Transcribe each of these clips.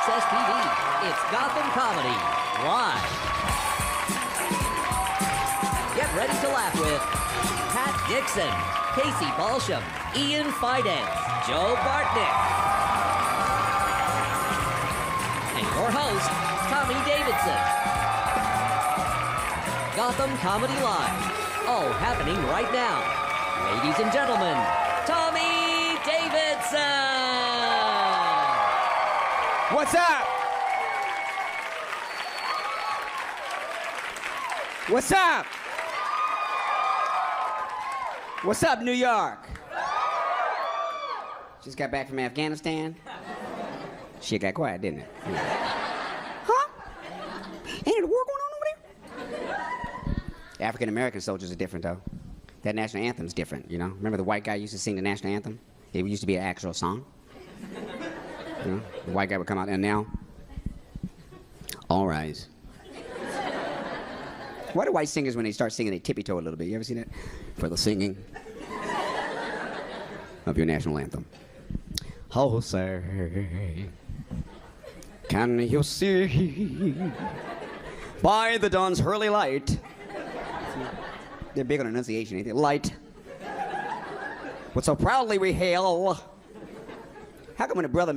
Access TV. It's Gotham Comedy Live. Get ready to laugh with Pat Dixon, Casey Balsham, Ian Fidance, Joe Bartnick, and your host, Tommy Davidson. Gotham Comedy Live, all happening right now. Ladies and gentlemen, Tommy Davidson! What's up? What's up? What's up, New York? Just got back from Afghanistan. Shit got quiet, didn't it? Huh? Ain't it a war going on over there? African American soldiers are different, though. That national anthem's different, you know? Remember the white guy used to sing the national anthem? It used to be an actual song. You know, the white guy would come out, and now, all rise. Why do white singers, when they start singing, they tippy-toe a little bit? You ever seen that? For the singing of your national anthem. Oh, say, can you see by the dawn's early light? They're big on enunciation, ain't they? Light. What so proudly we hail. How come when a brother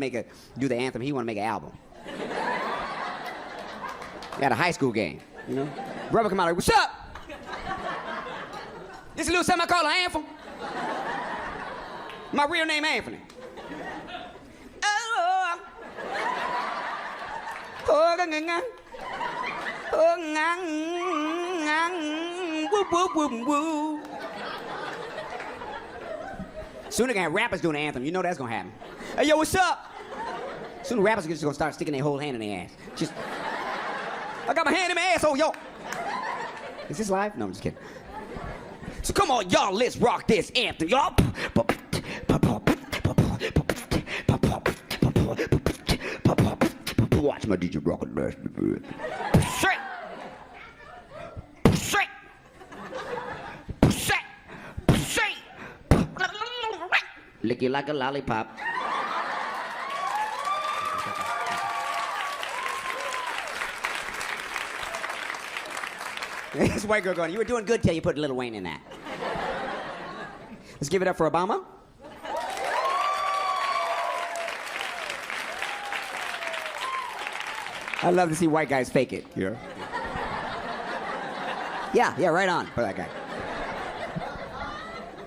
do the anthem, he want to make an album? At a high school game, you know? Brother come out like, what's up? This is a little something I call an anthem. My real name Anthony. Oh, woo. Soon they're gonna have rappers doing the anthem. You know that's gonna happen. Hey, yo, what's up? Soon the rappers are just gonna start sticking their whole hand in their ass. Just, I got my hand in my ass, oh, yo. Is this live? No, I'm just kidding. So come on, y'all, let's rock this anthem, y'all. Watch my DJ rock it last bit. Straight. Straight. Straight. Straight. Lick you like a lollipop. This white girl going, you were doing good till you put Lil Wayne in that. Let's give it up for Obama. I love to see white guys fake it. Yeah. Yeah, right on for that guy.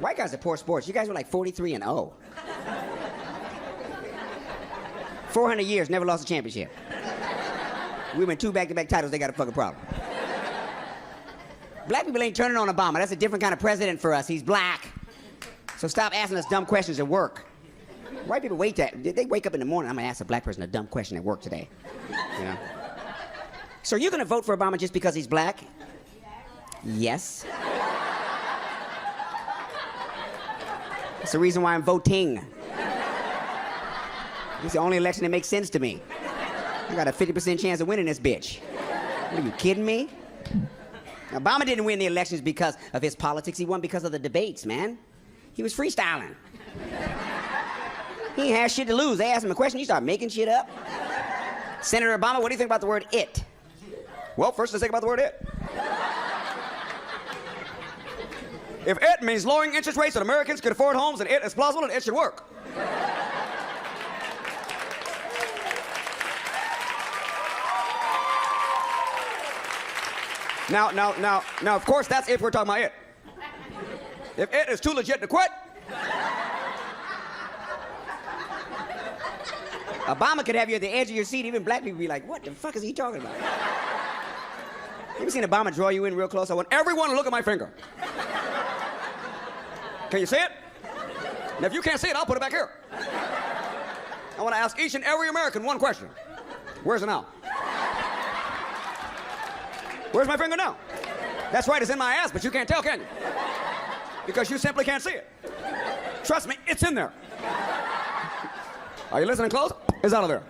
White guys are poor sports. You guys were like 43-0. 400 years, never lost a championship. We win 2 back-to-back titles, they got a fucking problem. Black people ain't turning on Obama. That's a different kind of president for us. He's black. So stop asking us dumb questions at work. White people they wake up in the morning, I'm gonna ask a black person a dumb question at work today. You know? So are you gonna vote for Obama just because he's black? Yes. That's the reason why I'm voting. It's the only election that makes sense to me. I got a 50% chance of winning this bitch. Are you kidding me? Obama didn't win the elections because of his politics. He won because of the debates, man. He was freestyling. He ain't had shit to lose. They asked him a question, he started making shit up. Senator Obama, what do you think about the word it? Well, first let's think about the word it. If it means lowering interest rates so Americans can afford homes and it is plausible and it should work. Now, of course, that's if we're talking about it. If it is too legit to quit, Obama could have you at the edge of your seat. Even black people be like, what the fuck is he talking about? You ever seen Obama draw you in real close? I want everyone to look at my finger. Can you see it? And if you can't see it, I'll put it back here. I want to ask each and every American one question. Where's it now? Where's my finger now? That's right, it's in my ass, but you can't tell, can you? Because you simply can't see it. Trust me, it's in there. Are you listening close? It's out of there.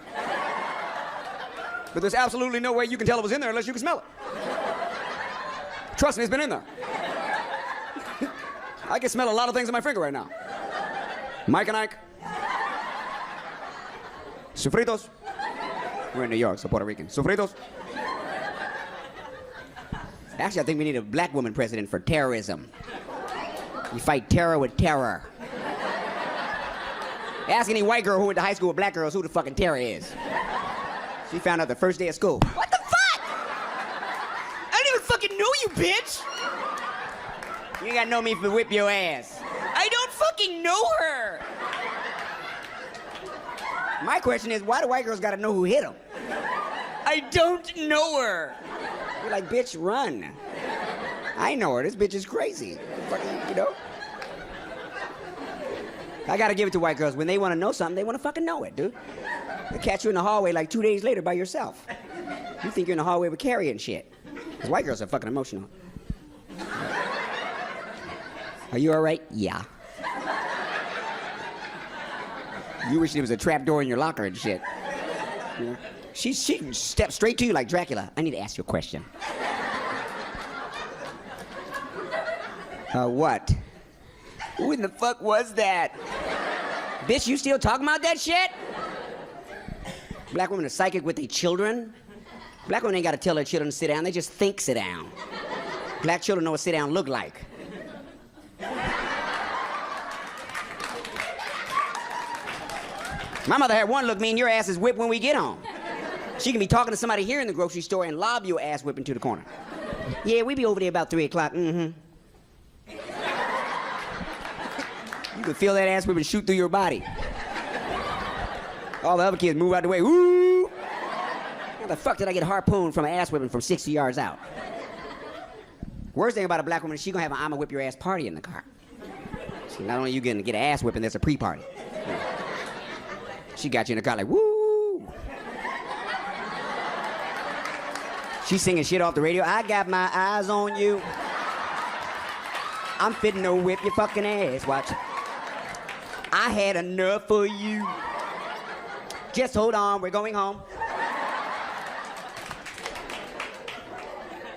But there's absolutely no way you can tell it was in there unless you can smell it. Trust me, it's been in there. I can smell a lot of things in my finger right now. Mike and Ike. Sofritos. We're in New York, so Puerto Rican. Sofritos? Actually, I think we need a black woman president for terrorism. You fight terror with terror. Ask any white girl who went to high school with black girls who the fucking terror is. She found out the first day of school. What the fuck? I don't even fucking know you, bitch. You ain't gotta know me to whip your ass. I don't fucking know her. My question is, why do white girls gotta know who hit them? I don't know her. You're like, bitch, run. I know her. This bitch is crazy. Fucking, you know? I gotta give it to white girls. When they wanna know something, they wanna fucking know it, dude. They catch you in the hallway like 2 days later by yourself. You think you're in the hallway with Carrie and shit. Because white girls are fucking emotional. Are you all right? Yeah. You wish there was a trap door in your locker and shit. Yeah. She stepped straight to you like Dracula. I need to ask you a question. What? Who in the fuck was that? Bitch, you still talking about that shit? Black women are psychic with their children. Black women ain't gotta tell their children to sit down, they just think sit down. Black children know what sit down look like. My mother had one look, me and your ass is whipped when we get home. She can be talking to somebody here in the grocery store and lob your ass whipping to the corner. Yeah, we be over there about 3 o'clock, You can feel that ass whipping shoot through your body. All the other kids move out the way. Woo! How the fuck did I get harpooned from an ass whipping from 60 yards out? Worst thing about a black woman is she gonna have an I'ma whip your ass party in the car. So not only you gonna get an ass whipping, there's a pre-party. She got you in the car like, woo! She's singing shit off the radio. I got my eyes on you. I'm fitting to whip your fucking ass, watch. I had enough for you. Just hold on, we're going home.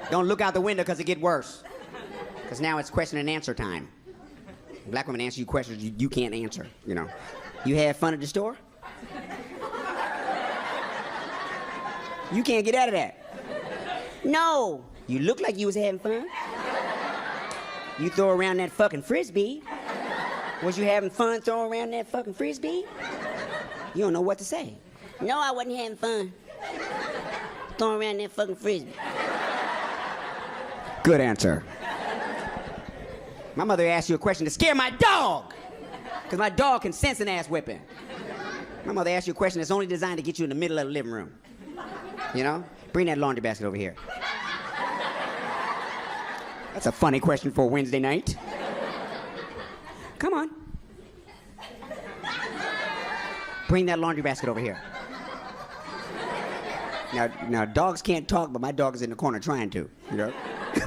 Don't look out the window because it get worse. Because now it's question and answer time. Black women answer you questions you can't answer, you know. You had fun at the store? You can't get out of that. No. You look like you was having fun. You throw around that fucking frisbee. Was you having fun throwing around that fucking frisbee? You don't know what to say. No, I wasn't having fun. Throwing around that fucking frisbee. Good answer. My mother asked you a question to scare my dog. Because my dog can sense an ass whipping. My mother asked you a question that's only designed to get you in the middle of the living room. You know? Bring that laundry basket over here. That's a funny question for a Wednesday night. Come on. Bring that laundry basket over here. Now dogs can't talk, but my dog is in the corner trying to, you know?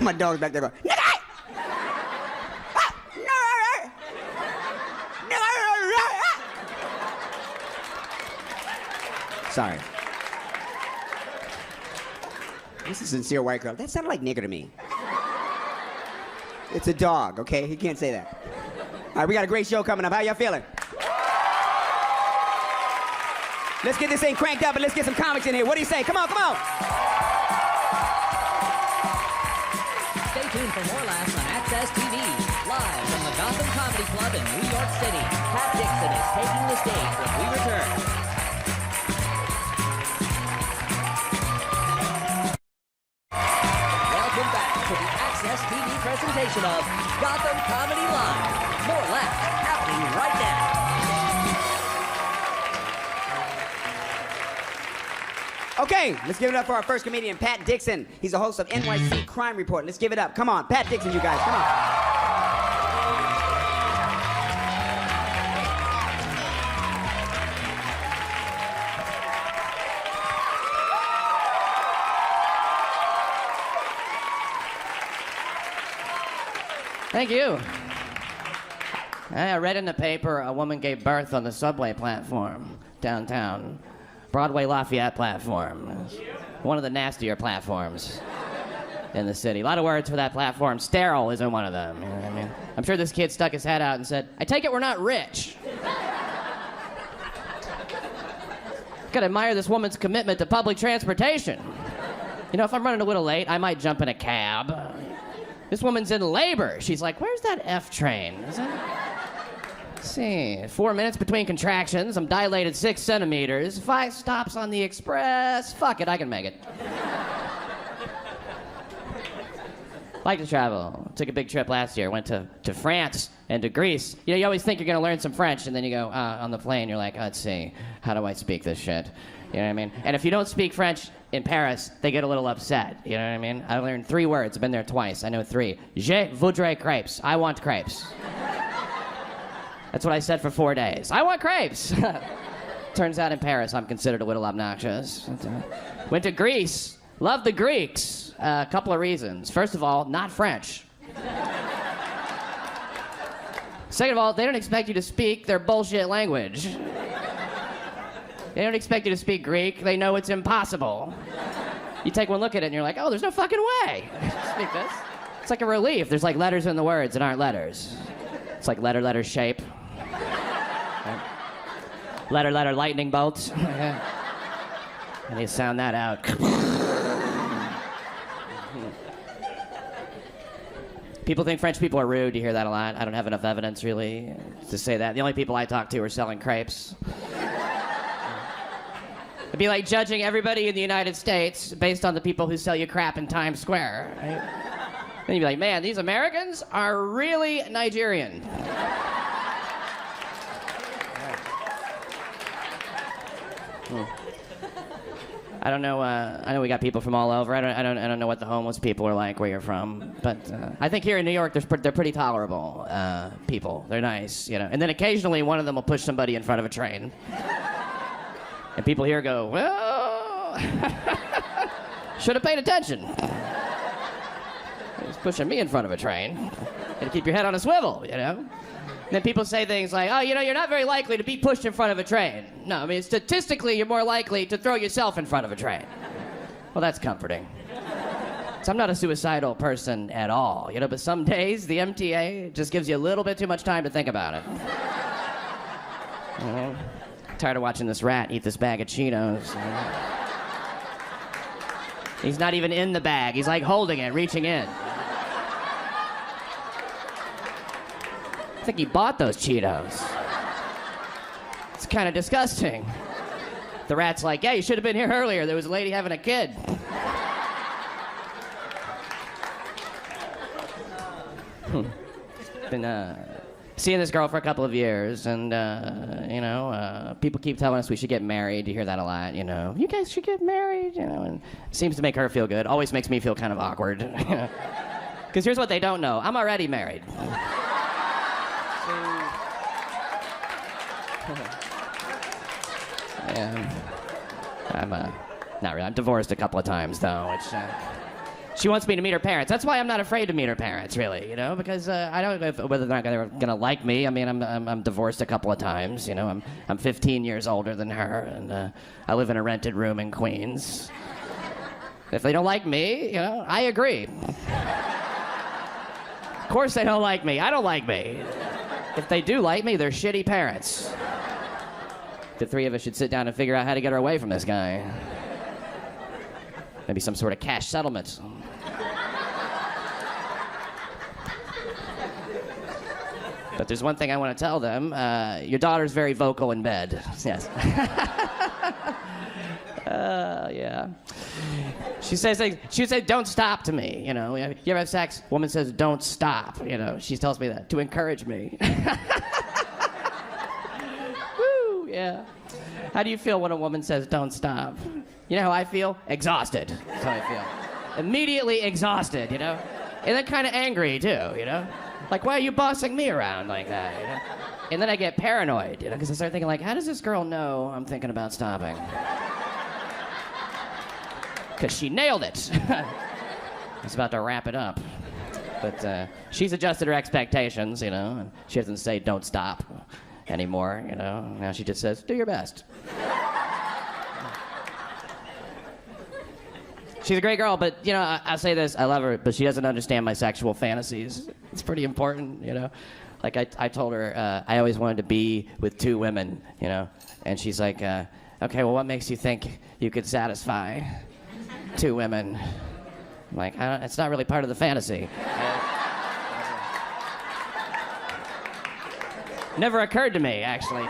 My dog's back there going, nigga! Sorry. This is a sincere white girl. That sounded like nigger to me. It's a dog, okay? He can't say that. All right, we got a great show coming up. How y'all feeling? Let's get this thing cranked up and let's get some comics in here. What do you say? Come on, come on. Stay tuned for more laughs on Access TV. Live from the Gotham Comedy Club in New York City, Pat Dixon is taking the stage when we return. Welcome back to the Access TV presentation of Gotham Comedy Live. More laughs happening right now. Okay, let's give it up for our first comedian, Pat Dixon. He's the host of NYC Crime Report. Let's give it up. Come on, Pat Dixon, you guys. Come on. Thank you. I read in the paper a woman gave birth on the subway platform downtown. Broadway Lafayette platform. One of the nastier platforms in the city. A lot of words for that platform. Sterile isn't one of them. You know what I mean? I'm sure this kid stuck his head out and said, I take it we're not rich. Gotta admire this woman's commitment to public transportation. You know, if I'm running a little late, I might jump in a cab. This woman's in labor. She's like, where's that F train? Is that... Let's see, 4 minutes between contractions. I'm dilated 6 centimeters. 5 stops on the express. Fuck it, I can make it. Like to travel. Took a big trip last year. Went to France and to Greece. You know, you always think you're going to learn some French, and then you go on the plane, you're like, let's see, how do I speak this shit? You know what I mean? And if you don't speak French in Paris, they get a little upset. You know what I mean? I learned 3 words. I've been there twice. I know 3. Je voudrais crepes. I want crepes. That's what I said for 4 days. I want crepes. Turns out in Paris, I'm considered a little obnoxious. Went to Greece. Love the Greeks. A couple of reasons. First of all, not French. Second of all, they don't expect you to speak their bullshit language. They don't expect you to speak Greek. They know it's impossible. You take one look at it and you're like, oh, there's no fucking way. Speak this. It's like a relief. There's like letters in the words that aren't letters. It's like letter shape. Letter lightning bolts. And you sound that out. People think French people are rude. You hear that a lot. I don't have enough evidence, really, to say that. The only people I talk to are selling crepes. It'd be like judging everybody in the United States based on the people who sell you crap in Times Square. Right? Then you'd be like, man, these Americans are really Nigerian. I don't know. I know we got people from all over. I don't know what the homeless people are like where you're from, but I think here in New York, they're pretty tolerable people. They're nice, you know. And then occasionally one of them will push somebody in front of a train, and people here go, "Well, should have paid attention. He's pushing me in front of a train. Gotta keep your head on a swivel, you know." And then people say things like, oh, you know, you're not very likely to be pushed in front of a train. No, I mean, statistically, you're more likely to throw yourself in front of a train. Well, that's comforting. So I'm not a suicidal person at all, you know, but some days the MTA just gives you a little bit too much time to think about it. You know, tired of watching this rat eat this bag of Cheetos. You know? He's not even in the bag. He's like holding it, reaching in. I think he bought those Cheetos. It's kind of disgusting. The rat's like, yeah, you should have been here earlier. There was a lady having a kid. Been seeing this girl for a couple of years, and you know, people keep telling us we should get married. You hear that a lot, you know. You guys should get married, you know, and it seems to make her feel good. Always makes me feel kind of awkward. Because here's what they don't know. I'm already married. Yeah. I'm not really. I'm divorced a couple of times though, which she wants me to meet her parents. That's why I'm not afraid to meet her parents, really, you know, because I don't know whether they're gonna like me. I mean, I'm divorced a couple of times, you know. I'm 15 years older than her, and I live in a rented room in Queens. If they don't like me, you know, I agree. Of course they don't like me. I don't like me. If they do like me, they're shitty parents. The 3 of us should sit down and figure out how to get her away from this guy. Maybe some sort of cash settlement. But there's one thing I want to tell them. Your daughter's very vocal in bed. Yes. Yeah. She says, don't stop to me, you know. You ever have sex? Woman says, don't stop, you know. She tells me that to encourage me. Woo, yeah. How do you feel when a woman says, don't stop? You know how I feel? Exhausted. That's how I feel. Immediately exhausted, you know. And then kind of angry, too, you know. Like, why are you bossing me around like that, you know? And then I get paranoid, you know, because I start thinking, like, how does this girl know I'm thinking about stopping? Because she nailed it. I was about to wrap it up. But she's adjusted her expectations, you know, and she doesn't say don't stop anymore, you know. Now she just says, do your best. She's a great girl, but, you know, I'll say this, I love her, but she doesn't understand my sexual fantasies. It's pretty important, you know. Like, I told her I always wanted to be with 2 women, you know, and she's like, okay, well, what makes you think you could satisfy 2 women? I'm like, it's not really part of the fantasy. Never occurred to me, actually.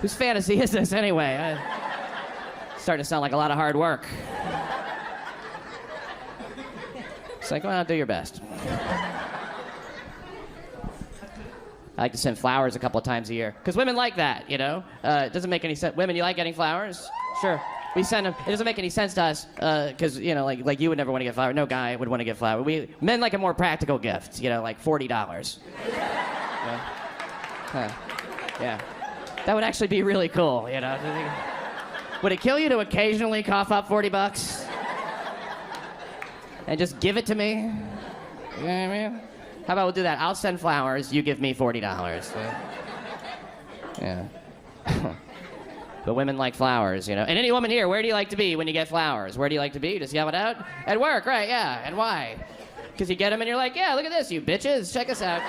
Whose fantasy is this anyway? Starting to sound like a lot of hard work. It's like, well, do your best. I like to send flowers a couple of times a year. Because women like that, you know? It doesn't make any sense. Women, you like getting flowers? Sure. We send them. It doesn't make any sense to us, because, you know, like you would never want to get flowers. No guy would want to get flowers. Men like a more practical gift, you know, like $40. Yeah. Huh. Yeah. That would actually be really cool, you know? Would it kill you to occasionally cough up $40? And just give it to me? You know what I mean? How about we'll do that? I'll send flowers, you give me $40. Yeah. But women like flowers, you know? And any woman here, where do you like to be when you get flowers? Where do you like to be? Just yell it out? At work, right, yeah. And why? Because you get them and you're like, yeah, look at this, you bitches. Check us out.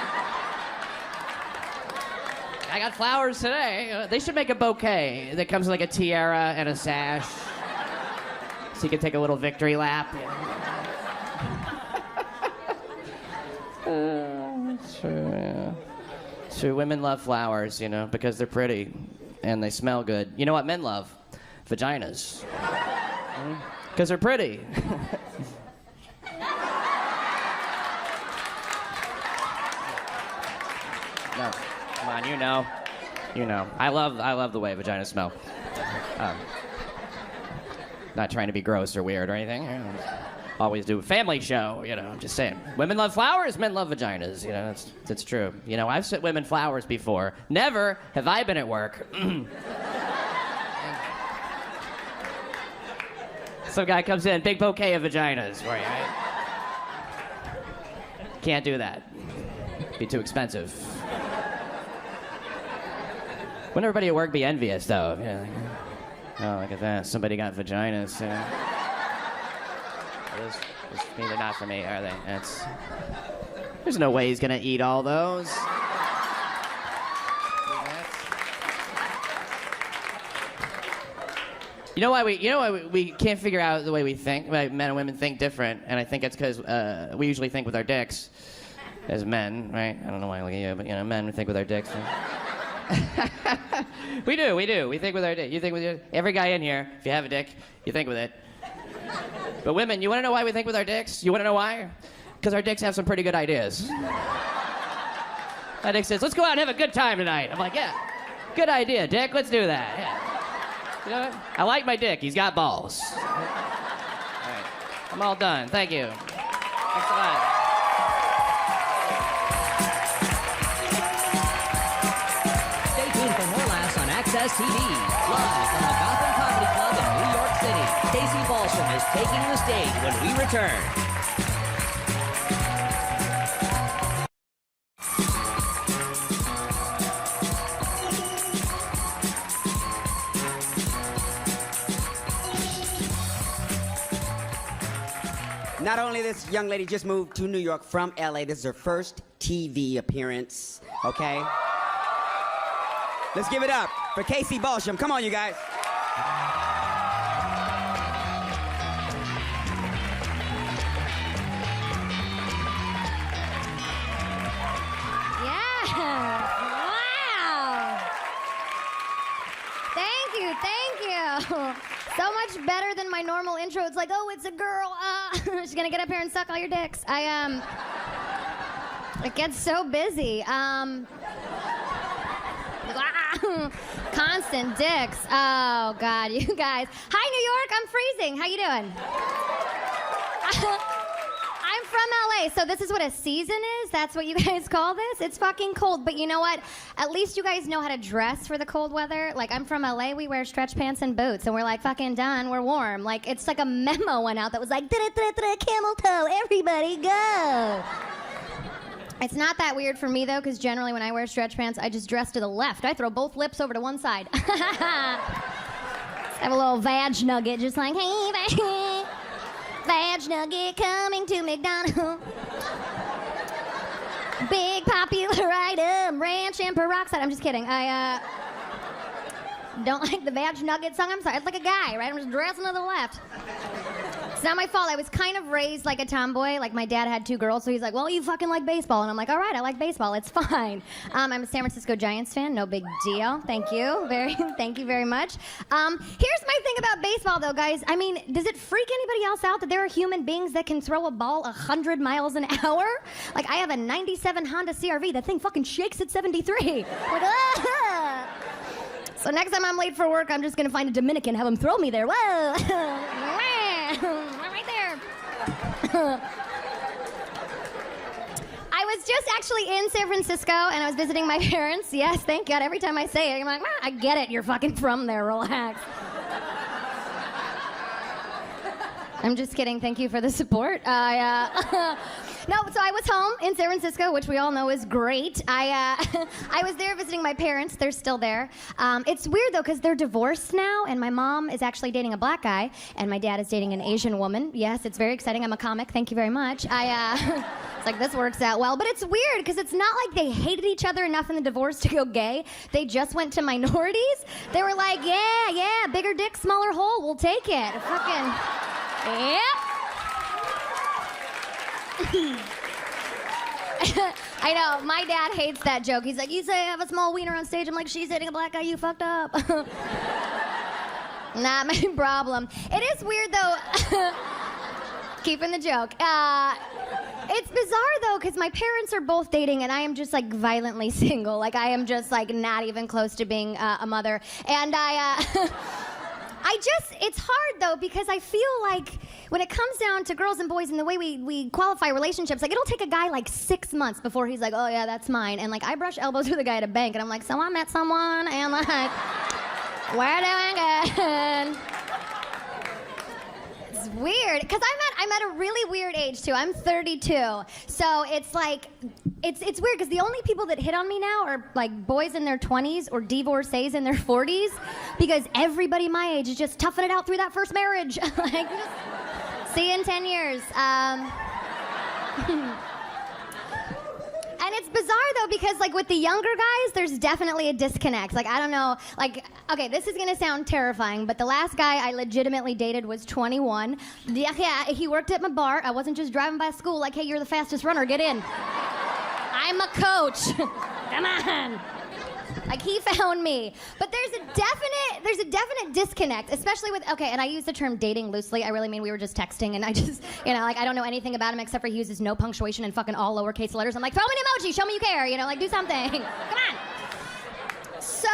I got flowers today. They should make a bouquet that comes with like a tiara and a sash. So you can take a little victory lap. True, yeah. True, women love flowers, you know, because they're pretty and they smell good. You know what men love? Vaginas. Because they're pretty. No. Come on, you know. You know. I love the way vaginas smell. Not trying to be gross or weird or anything. Always do a family show, you know, I'm just saying. Women love flowers, men love vaginas, you know, that's true. You know, I've sent women flowers before. Never have I been at work. Some guy comes in, big bouquet of vaginas for you, right? Can't do that. Be too expensive. Wouldn't everybody at work be envious, though? Yeah, like, oh, look at that. Somebody got vaginas. They're not for me, are they? There's no way he's gonna eat all those. You know why we can't figure out the way we think? Why men and women think different, and I think it's because we usually think with our dicks as men, right? I don't know why I look at you, but you know, men think with our dicks. We do. We think with our dick. You think with your... Every guy in here, if you have a dick, you think with it. But women, you want to know why we think with our dicks? You want to know why? Because our dicks have some pretty good ideas. My dick says, let's go out and have a good time tonight. I'm like, yeah, good idea, Dick. Let's do that. Yeah. You know what? I like my dick. He's got balls. All right. I'm all done. Thank you. Thanks a lot. Stay tuned for more laughs on Access TV. Live from the Gotham Comedy Club in New York City, Casey Balsham is taking the stage when we return. Not only this young lady just moved to New York from LA, this is her first TV appearance, okay? Let's give it up for Casey Balsham. Come on, you guys. So much better than my normal intro. It's like, oh, it's a girl. She's gonna get up here and suck all your dicks. It gets so busy. Constant dicks. Oh God, you guys. Hi, New York. I'm freezing. How you doing? I'm from LA, so this is what a season is. That's what you guys call this. It's fucking cold, but you know what? At least you guys know how to dress for the cold weather. Like, I'm from LA, we wear stretch pants and boots, and we're like, fucking done, we're warm. Like, it's like a memo went out that was like, camel toe, everybody go. It's not that weird for me, though, because generally when I wear stretch pants, I just dress to the left. I throw both lips over to one side. Have a little vag nugget, just like, hey, vag nugget coming to McDonald's. Big popular item, ranch and peroxide. I'm just kidding. Don't like the Vag Nugget song? I'm sorry, it's like a guy, right? I'm just dressing to the left. It's not my fault. I was kind of raised like a tomboy. Like, my dad had 2 girls, so he's like, well, you fucking like baseball. And I'm like, all right, I like baseball. It's fine. I'm a San Francisco Giants fan. No big deal. Thank you. Thank you very much. Here's my thing about baseball, though, guys. I mean, does it freak anybody else out that there are human beings that can throw a ball 100 miles an hour? Like, I have a 97 Honda CRV. That thing fucking shakes at 73. Like, ah! So next time I'm late for work, I'm just going to find a Dominican, have him throw me there. Whoa. Right there. I was just actually in San Francisco and I was visiting my parents. Yes, thank God. Every time I say it, I'm like, I get it. You're fucking from there. Relax. I'm just kidding. Thank you for the support. No, so I was home in San Francisco, which we all know is great. I was there visiting my parents. They're still there. It's weird, though, because they're divorced now, and my mom is actually dating a black guy, and my dad is dating an Asian woman. Yes, it's very exciting. I'm a comic. Thank you very much. It's like, this works out well. But it's weird, because it's not like they hated each other enough in the divorce to go gay. They just went to minorities. They were like, yeah, bigger dick, smaller hole. We'll take it. Fucking, yep. I know, my dad hates that joke. He's like, you say I have a small wiener on stage. I'm like, she's dating a black guy, you fucked up. Not my problem. It is weird, though. Keeping the joke. It's bizarre, though, because my parents are both dating, and I am just, like, violently single. Like, I am just, like, not even close to being a mother. And it's hard, though, because I feel like when it comes down to girls and boys and the way we qualify relationships, like, it'll take a guy, like, 6 months before he's like, oh, yeah, that's mine. And, like, I brush elbows with a guy at a bank, and I'm like, so I met someone, and, like, we're doing good. It's weird, because I'm at a really weird age, too. I'm 32, so it's like, it's weird, because the only people that hit on me now are, like, boys in their 20s or divorcees in their 40s, because everybody my age is just toughing it out through that first marriage. Like, just see you in 10 years. And it's bizarre, though, because, like, with the younger guys, there's definitely a disconnect. Like, I don't know, like, okay, this is gonna sound terrifying, but the last guy I legitimately dated was 21. Yeah, he worked at my bar. I wasn't just driving by school like, hey, you're the fastest runner, get in. I'm a coach. Come on. Like, he found me. But there's a definite disconnect, especially with, okay, and I use the term dating loosely. I really mean we were just texting, and I just, like, I don't know anything about him except for he uses no punctuation and fucking all lowercase letters. I'm like, throw me an emoji, show me you care, like, do something. Come on. So,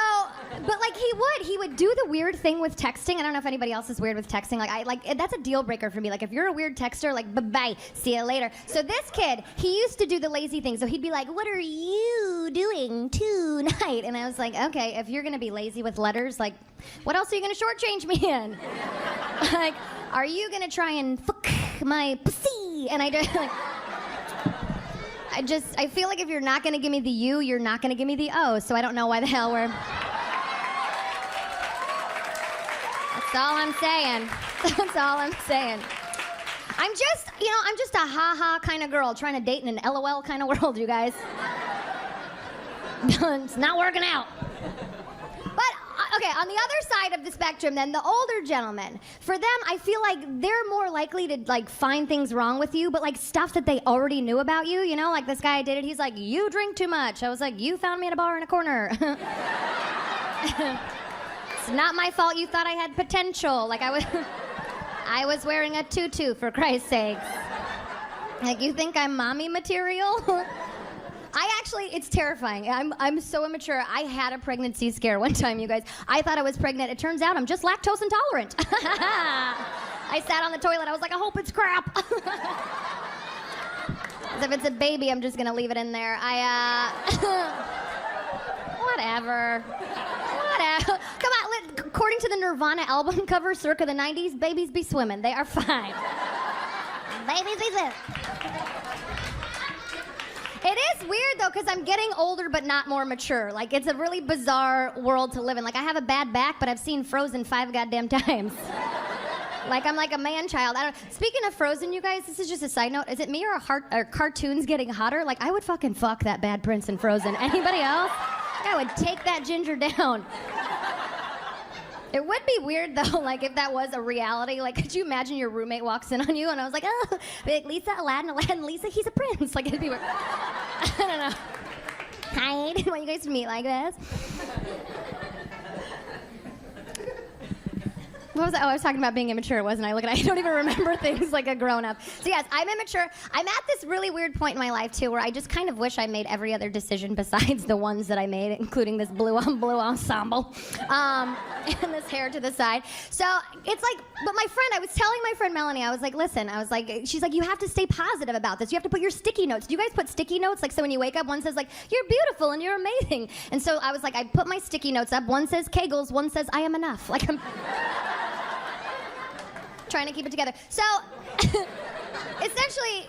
but, like, he would do the weird thing with texting. I don't know if anybody else is weird with texting. Like, that's a deal breaker for me. Like, if you're a weird texter, like, bye-bye, see you later. So this kid, he used to do the lazy thing. So he'd be like, what are you doing tonight? And I was like, okay, if you're going to be lazy with letters, like, what else are you going to shortchange me in? Like, are you going to try and fuck my pussy? And I feel like if you're not going to give me the U, you're not going to give me the O. So I don't know why the hell we're... That's all I'm saying. That's all I'm saying. I'm just a ha-ha kind of girl trying to date in an LOL kind of world, you guys. It's not working out. But, okay, on the other side of the spectrum, then, the older gentlemen, for them, I feel like they're more likely to, like, find things wrong with you, but, like, stuff that they already knew about you, like this guy I dated, he's like, you drink too much. I was like, you found me at a bar in a corner. It's not my fault you thought I had potential. Like, I was wearing a tutu, for Christ's sakes. Like, you think I'm mommy material? It's terrifying. I'm so immature. I had a pregnancy scare one time, you guys. I thought I was pregnant. It turns out I'm just lactose intolerant. I sat on the toilet. I was like, I hope it's crap. As if it's a baby, I'm just going to leave it in there. Whatever. Come on, according to the Nirvana album cover, circa the 90s, babies be swimming. They are fine. Babies be swimming. It is weird, though, because I'm getting older but not more mature. Like, it's a really bizarre world to live in. Like, I have a bad back, but I've seen Frozen 5 goddamn times. Like, I'm like a man-child. Speaking of Frozen, you guys, this is just a side note. Is it me or are cartoons getting hotter? Like, I would fucking fuck that bad prince in Frozen. Anybody else? I would take that ginger down. It would be weird though, like if that was a reality. Like, could you imagine your roommate walks in on you and I was like, oh, like, Lisa, Aladdin, Lisa, he's a prince. Like, it'd be weird. I don't know. Hi, I didn't want you guys to meet like this. What was that? Oh, I was talking about being immature, wasn't I? Look at I don't even remember things like a grown-up. So yes, I'm immature. I'm at this really weird point in my life too, where I just kind of wish I made every other decision besides the ones that I made, including this blue on blue ensemble, and this hair to the side. So it's like, but my friend, I was telling my friend Melanie, I was like, listen, I was like, she's like, you have to stay positive about this. You have to put your sticky notes. Do you guys put sticky notes? Like, so when you wake up, one says like, you're beautiful and you're amazing. And so I was like, I put my sticky notes up. One says Kegels, one says I am enough. Like, I'm trying to keep it together. So, essentially,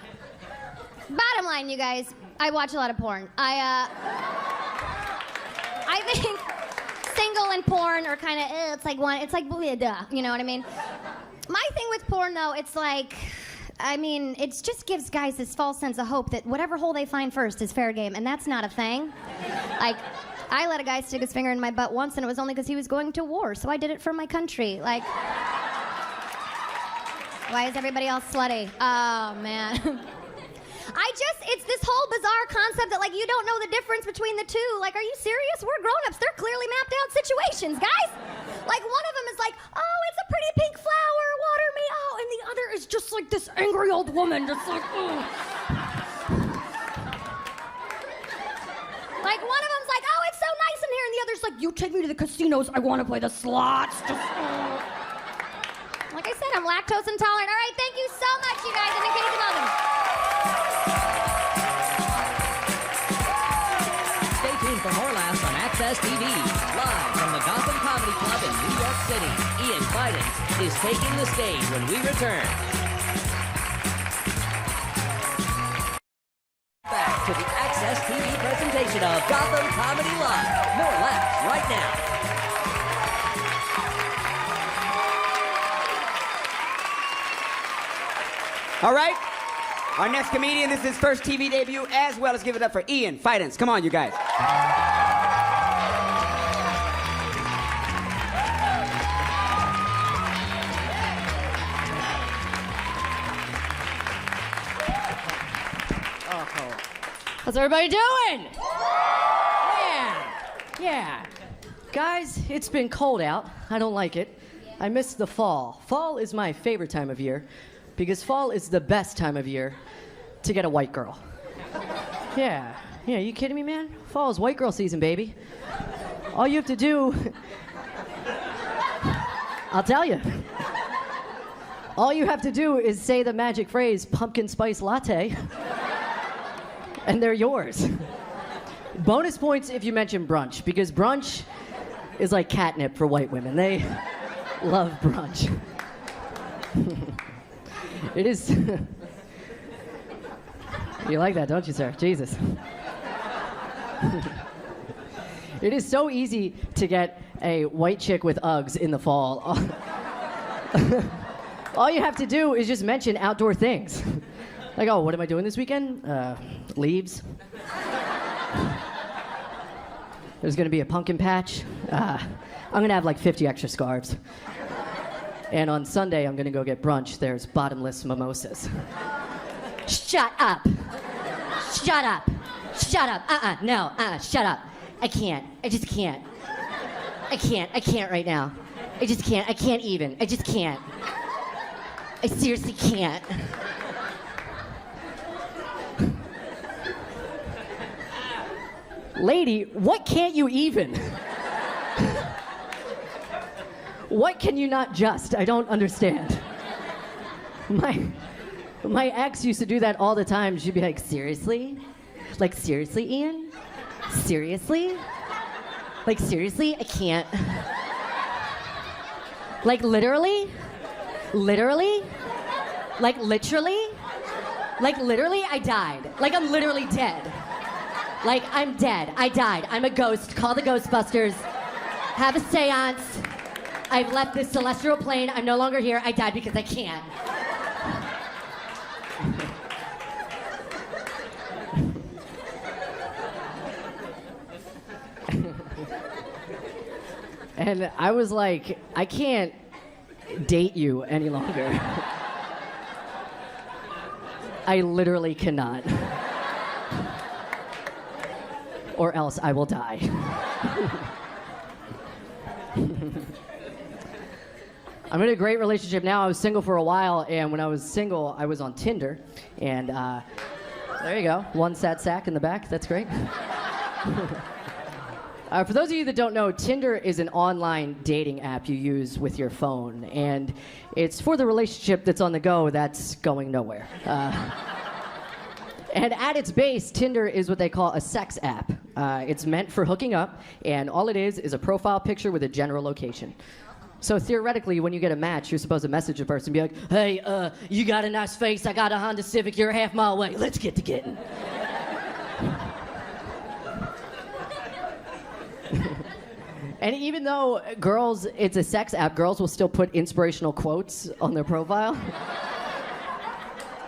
bottom line, you guys, I watch a lot of porn. I think single and porn are kind of, it's like one, it's like, duh, you know what I mean? My thing with porn, though, it's like, I mean, it just gives guys this false sense of hope that whatever hole they find first is fair game, and that's not a thing. Like, I let a guy stick his finger in my butt once, and it was only because he was going to war, so I did it for my country. Like, why is everybody else slutty? Oh, man. It's this whole bizarre concept that, like, you don't know the difference between the two. Like, are you serious? We're grown-ups. They're clearly mapped out situations, guys. Like, one of them is like, oh, it's a pretty pink flower, water me. Oh, and the other is just like this angry old woman, just like, oh. Like, one of them's like, oh, it's so nice in here, and the other's like, you take me to the casinos, I want to play the slots. Just, Like I said, I'm lactose intolerant. All right, thank you so much, you guys. I'm in case you love them. Stay tuned for more laughs on Access TV. Live from the Gotham Comedy Club in New York City, Ian Fidance is taking the stage when we return. Back to the Access TV presentation of Gotham Comedy Live. More laughs right now. All right, our next comedian, this is his first TV debut, as well as give it up for Ian Fidance. Come on, you guys. How's everybody doing? Yeah. Guys, it's been cold out. I don't like it. I miss the fall. Fall is my favorite time of year because fall is the best time of year to get a white girl. Yeah, you kidding me, man? Fall is white girl season, baby. All you have to do, I'll tell you. All you have to do is say the magic phrase, pumpkin spice latte, and they're yours. Bonus points if you mention brunch, because brunch is like catnip for white women. They love brunch. It is. You like that, don't you, sir? Jesus. It is so easy to get a white chick with Uggs in the fall. All you have to do is just mention outdoor things. Like, oh, what am I doing this weekend? Leaves. There's gonna be a pumpkin patch. I'm gonna have like 50 extra scarves. And on Sunday, I'm gonna go get brunch. There's bottomless mimosas. Shut up. Shut up. Shut up. No, shut up. I can't. I just can't. I can't right now. I just can't. I can't even. I just can't. I seriously can't. Lady, what can't you even? What can you not just? I don't understand. My ex used to do that all the time. She'd be like, seriously? Like, seriously, Ian? Seriously? Like, seriously? I can't. Like, literally? Literally? Like, literally? Like, literally, I died. Like, I'm literally dead. Like, I'm dead. I died. I'm a ghost. Call the Ghostbusters. Have a seance. I've left this celestial plane. I'm no longer here. I died because I can't. And I was like, I can't date you any longer. I literally cannot. Or else I will die. I'm in a great relationship now. I was single for a while, and when I was single, I was on Tinder. And there you go. One sad sack in the back. That's great. For those of you that don't know, Tinder is an online dating app you use with your phone, and it's for the relationship that's on the go that's going nowhere. And at its base, Tinder is what they call a sex app. It's meant for hooking up, and all it is a profile picture with a general location. So theoretically, when you get a match, you're supposed to message the person and be like, hey, you got a nice face, I got a Honda Civic, you're a half mile away, let's get to getting. And even though girls, it's a sex app, girls will still put inspirational quotes on their profile.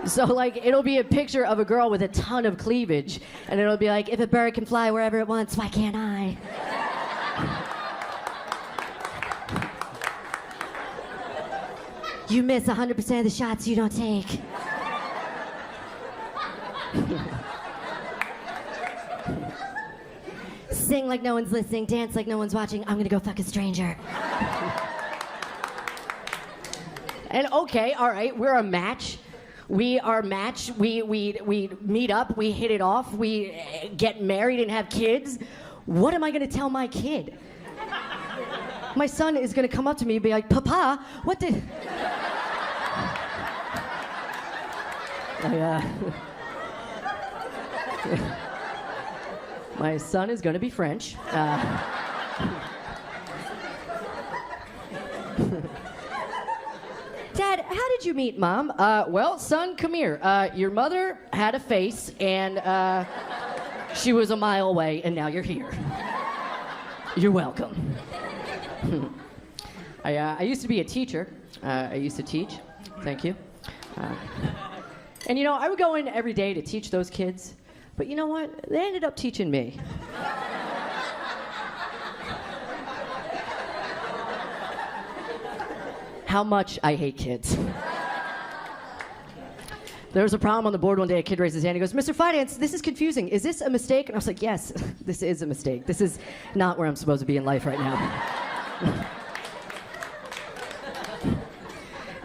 So, like, it'll be a picture of a girl with a ton of cleavage, and it'll be like, if a bird can fly wherever it wants, why can't I? You miss 100% of the shots you don't take. Sing like no one's listening, dance like no one's watching. I'm gonna go fuck a stranger. And okay, all right, we're a match. We are matched. We meet up. We hit it off. We get married and have kids. What am I gonna tell my kid? My son is gonna come up to me and be like, Papa, what did... My son is going to be French. Dad, how did you meet Mom? Well, son, come here. Your mother had a face, and she was a mile away, and now you're here. You're welcome. I used to be a teacher. I used to teach. Thank you. And you know, I would go in every day to teach those kids, but you know what? They ended up teaching me. How much I hate kids. There was a problem on the board one day. A kid raised his hand. He goes, Mr. Finance, this is confusing. Is this a mistake? And I was like, yes, this is a mistake. This is not where I'm supposed to be in life right now.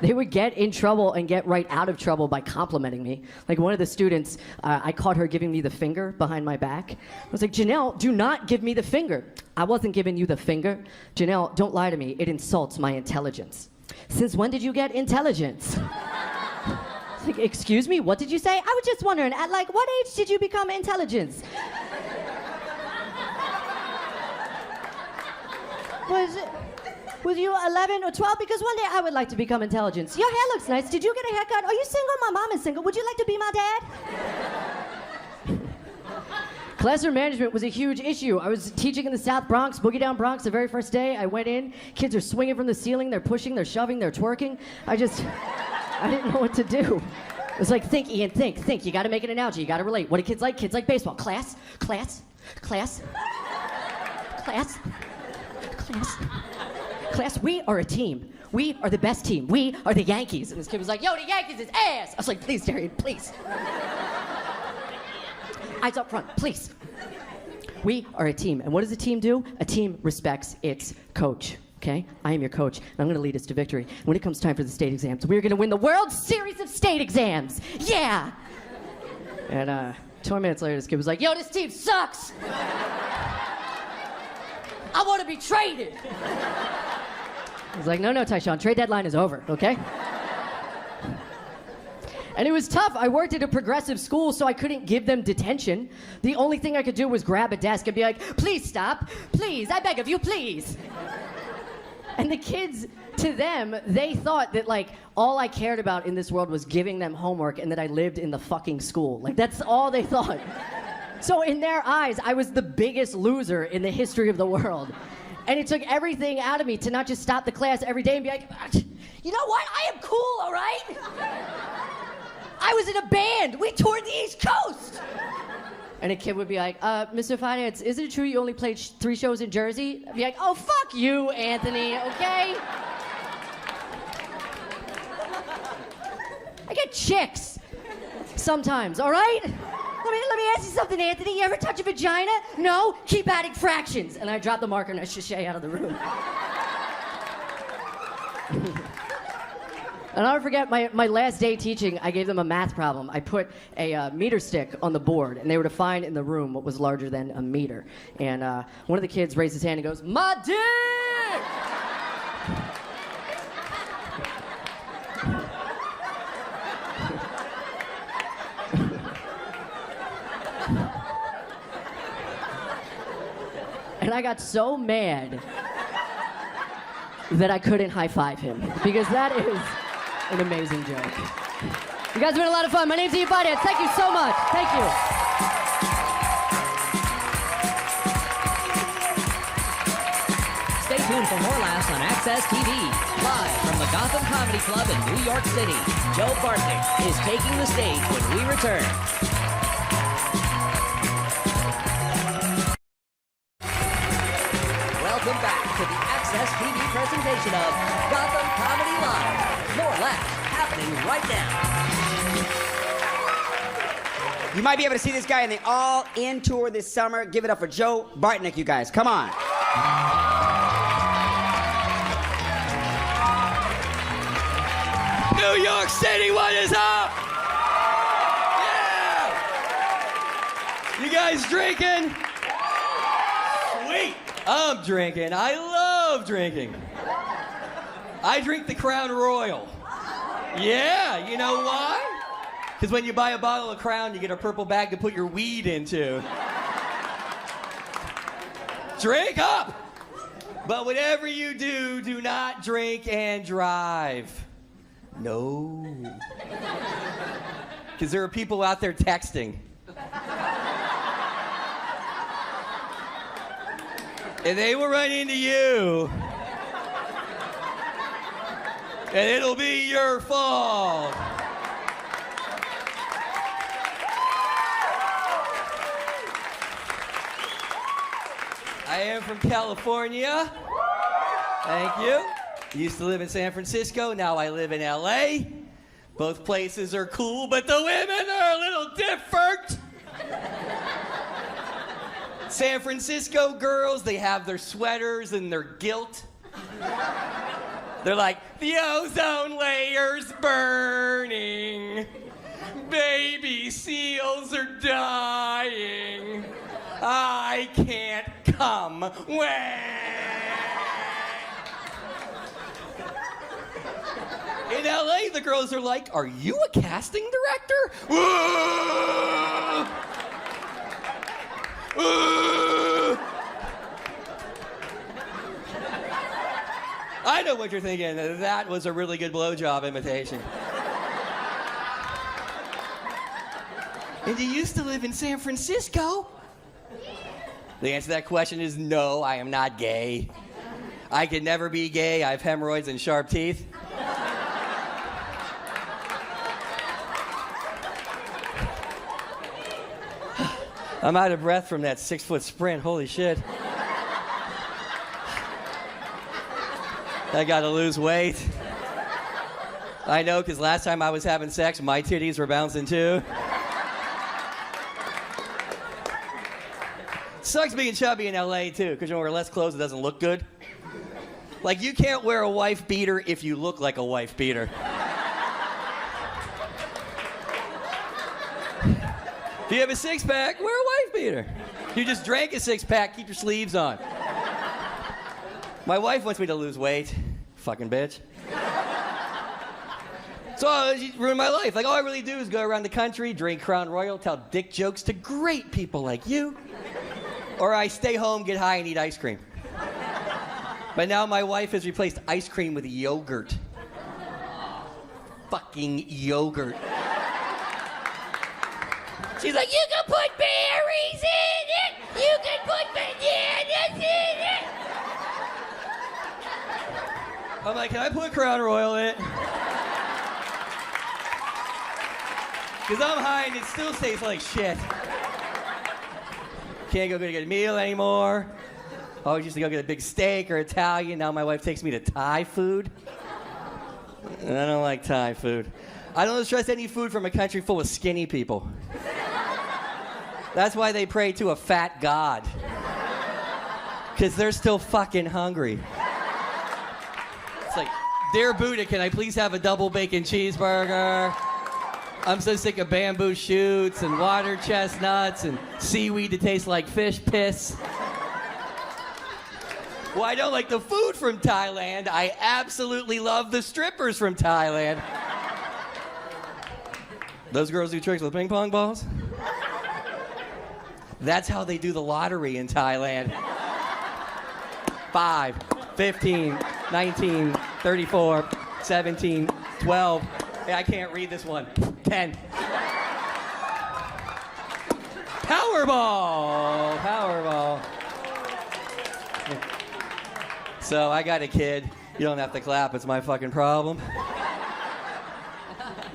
They would get in trouble and get right out of trouble by complimenting me. Like one of the students, I caught her giving me the finger behind my back. I was like, Janelle, do not give me the finger. I wasn't giving you the finger. Janelle, don't lie to me. It insults my intelligence. Since when did you get intelligence? Like, excuse me, what did you say? I was just wondering, at like what age did you become intelligence? Was you 11 or 12? Because one day I would like to become intelligent. Your hair looks nice. Did you get a haircut? Are you single? My mom is single. Would you like to be my dad? Classroom management was a huge issue. I was teaching in the South Bronx, Boogie Down Bronx, the very first day. I went in. Kids are swinging from the ceiling. They're pushing. They're shoving. They're twerking. I didn't know what to do. It was like, think, Ian, think. You got to make an analogy. You got to relate. What do kids like? Kids like baseball. Class. Class, we are a team. We are the best team. We are the Yankees. And this kid was like, yo, the Yankees is ass. I was like, please, Darian, please. Eyes up front, please. We are a team. And what does a team do? A team respects its coach, okay? I am your coach, and I'm going to lead us to victory. When it comes time for the state exams, we're going to win the World Series of State Exams. Yeah! And 20 minutes later, this kid was like, yo, this team sucks. I want to be traded. I was like, no, Tyshawn, trade deadline is over, okay? And it was tough. I worked at a progressive school, so I couldn't give them detention. The only thing I could do was grab a desk and be like, please stop. Please, I beg of you, please. And the kids, to them, they thought that, like, all I cared about in this world was giving them homework and that I lived in the fucking school. Like, that's all they thought. So in their eyes, I was the biggest loser in the history of the world. And it took everything out of me to not just stop the class every day and be like, you know what? I am cool, all right? I was in a band. We toured the East Coast. And a kid would be like, Mr. Finance, isn't it true you only played 3 shows in Jersey? I'd be like, oh, fuck you, Anthony, okay? I get chicks sometimes, all right? Let me ask you something, Anthony. You ever touch a vagina? No? Keep adding fractions. And I drop the marker and I sashay out of the room. And I'll never forget my last day teaching, I gave them a math problem. I put a meter stick on the board, and they were to find in the room what was larger than a meter. And one of the kids raised his hand and goes, my dick! And I got so mad that I couldn't high-five him, because that is an amazing joke. You guys have been a lot of fun. My name's Ian Finance. Thank you so much. Thank you. Stay tuned for more laughs on Access TV. Live from the Gotham Comedy Club in New York City, Joe Bartnick is taking the stage when we return. Welcome back to the Access TV presentation of Gotham Comedy Live. More laughs happening right now. You might be able to see this guy in the All In Tour this summer. Give it up for Joe Bartnick, you guys. Come on. New York City, what is up? Yeah! You guys drinking? Sweet. I'm drinking. I love drinking. I drink the Crown Royal. Yeah, you know why? Because when you buy a bottle of Crown, you get a purple bag to put your weed into. Drink up! But whatever you do, do not drink and drive. No. Because there are people out there texting. And they will run into you. And it'll be your fault. I am from California. Thank you. Used to live in San Francisco. Now I live in LA. Both places are cool, but the women are a little different. San Francisco girls, they have their sweaters and their guilt. They're like, the ozone layer's burning. Baby seals are dying. I can't come. In LA, the girls are like, are you a casting director? I know what you're thinking. That was a really good blowjob imitation. And you used to live in San Francisco? The answer to that question is no, I am not gay. I can never be gay. I have hemorrhoids and sharp teeth. I'm out of breath from that 6-foot sprint. Holy shit. I gotta lose weight. I know, because last time I was having sex, my titties were bouncing too. Sucks being chubby in LA too, because you wear less clothes, it doesn't look good. Like, you can't wear a wife beater if you look like a wife beater. If you have a six-pack, wear a wife beater. If you just drank a six-pack, keep your sleeves on. My wife wants me to lose weight. Fucking bitch. So she ruined my life. Like, all I really do is go around the country, drink Crown Royal, tell dick jokes to great people like you. Or I stay home, get high, and eat ice cream. But now my wife has replaced ice cream with yogurt. Fucking yogurt. She's like, you can put berries in it. You can put bananas in it. I'm like, can I put Crown Royal in it? Because I'm high and it still tastes like shit. Can't go get a meal anymore. Always used to go get a big steak or Italian. Now my wife takes me to Thai food. I don't like Thai food. I don't trust any food from a country full of skinny people. That's why they pray to a fat god. Because they're still fucking hungry. It's like, dear Buddha, can I please have a double bacon cheeseburger? I'm so sick of bamboo shoots and water chestnuts and seaweed that tastes like fish piss. Well, I don't like the food from Thailand. I absolutely love the strippers from Thailand. Those girls do tricks with ping pong balls? That's how they do the lottery in Thailand. 5, 15, 19, 34, 17, 12. Hey, I can't read this one. 10. Powerball! Powerball. So I got a kid. You don't have to clap. It's my fucking problem.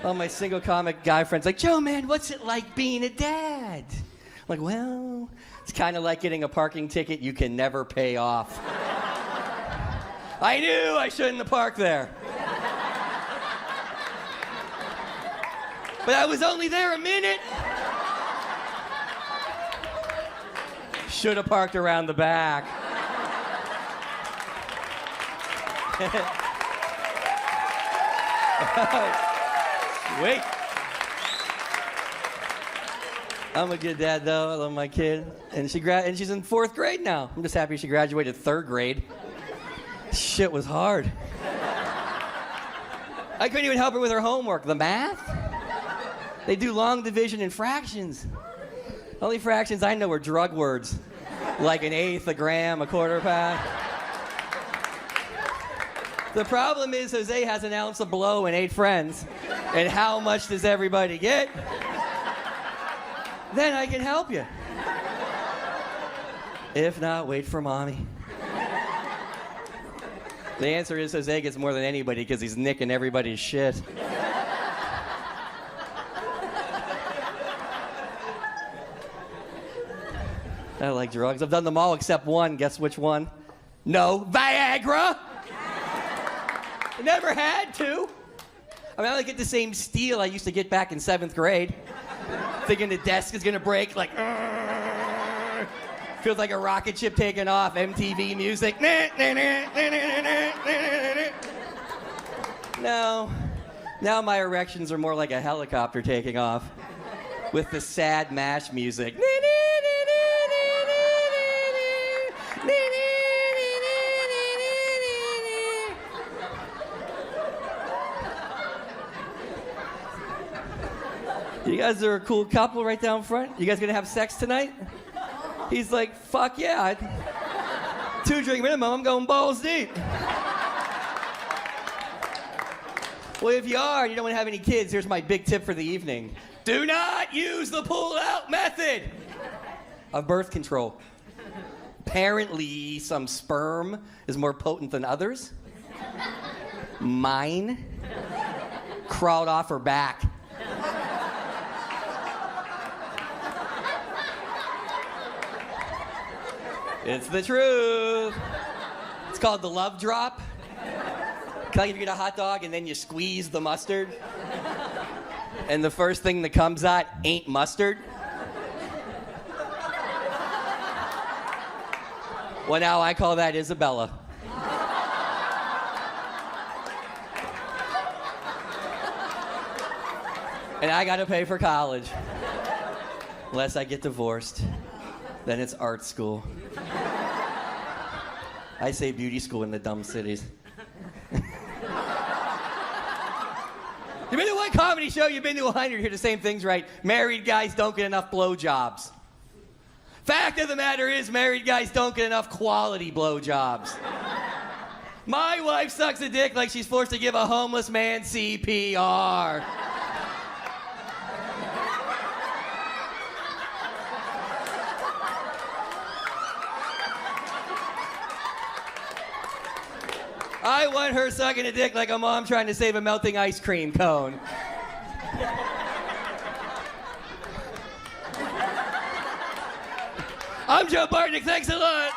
All my single comic guy friends like, Joe, man, what's it like being a dad? I'm like, well, it's kind of like getting a parking ticket you can never pay off. I knew I shouldn't have parked there. But I was only there a minute. Should have parked around the back. Wait. I'm a good dad, though. I love my kid. And she's in 4th grade now. I'm just happy she graduated 3rd grade. Shit was hard. I couldn't even help her with her homework. The math? They do long division and fractions. Only fractions I know are drug words. Like an eighth, a gram, a quarter pound. The problem is Jose has an ounce of blow and 8 friends. And how much does everybody get? Then I can help you. If not, wait for mommy. The answer is Jose gets more than anybody because he's nicking everybody's shit. I like drugs. I've done them all except one. Guess which one? No. Viagra! I never had to. I mean, I don't get the same steel I used to get back in 7th grade. Thinking the desk is gonna break, like, feels like a rocket ship taking off, MTV music. No. Now my erections are more like a helicopter taking off with the sad MASH music. You guys are a cool couple right down front. You guys gonna have sex tonight? He's like, fuck yeah. 2 drink minimum, I'm going balls deep. Well, if you are and you don't want to have any kids, here's my big tip for the evening. Do not use the pull-out method of birth control. Apparently, some sperm is more potent than others. Mine crawled off her back. It's the truth. It's called the love drop. Like if you get a hot dog and then you squeeze the mustard, and the first thing that comes out ain't mustard. Well, now I call that Isabella. And I gotta pay for college. Unless I get divorced, then it's art school. I say beauty school in the dumb cities. You've been to one comedy show, you've been to 100, you hear the same things, right? Married guys don't get enough blowjobs. Fact of the matter is, married guys don't get enough quality blowjobs. My wife sucks a dick like she's forced to give a homeless man CPR. I want her sucking a dick like a mom trying to save a melting ice cream cone. I'm Joe Bartnick. Thanks a lot.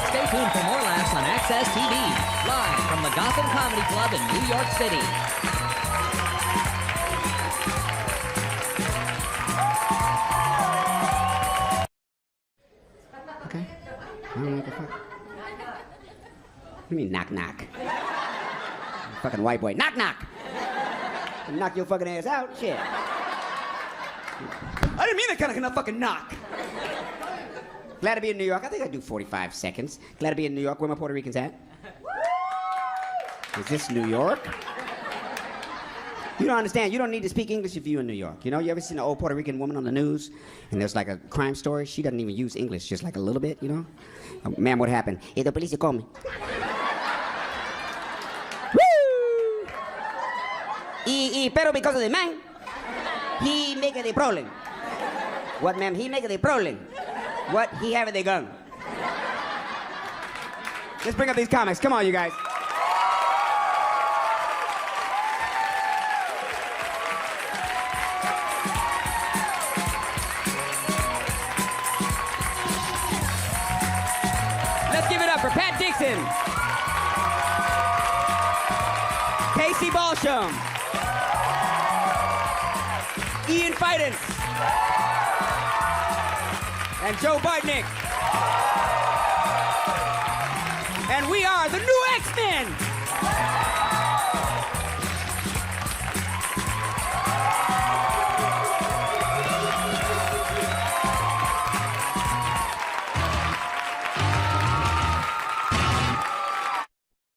Stay tuned for more laughs on Access TV, live from the Gotham Comedy Club in New York City. Okay. I don't know what the fuck. What do you mean, knock, knock? Fucking white boy. Knock, knock! I'll knock your fucking ass out. Shit. I didn't mean that kind of fucking knock. Glad to be in New York. I think I do 45 seconds. Glad to be in New York. Where my Puerto Ricans at? Is this New York? You don't understand. You don't need to speak English if you're in New York. You know, you ever seen an old Puerto Rican woman on the news? And there's like a crime story. She doesn't even use English, just like a little bit, you know? Ma'am, what happened? Hey, the police call me. Woo! Pero because of the man, he make the problem. What, ma'am? He make the problem. What? He have the gun. Let's bring up these comics. Come on, you guys. Let's give it up for Pat Dixon, Casey Balsham, Ian Fidance, and Joe Bartnick. And we are the new X-Men!